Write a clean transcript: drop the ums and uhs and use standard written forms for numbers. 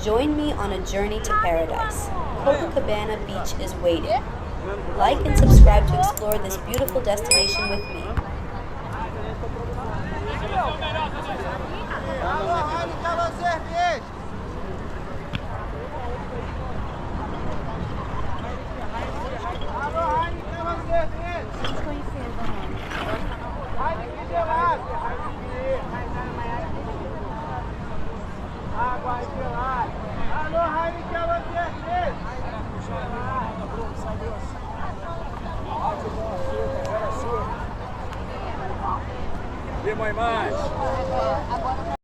Join me on a journey to paradise. Copacabana Beach is waiting. Like and subscribe to explore this beautiful destination with me. Água gelada. Alô, Heineken, você. Vê, mãe, mais.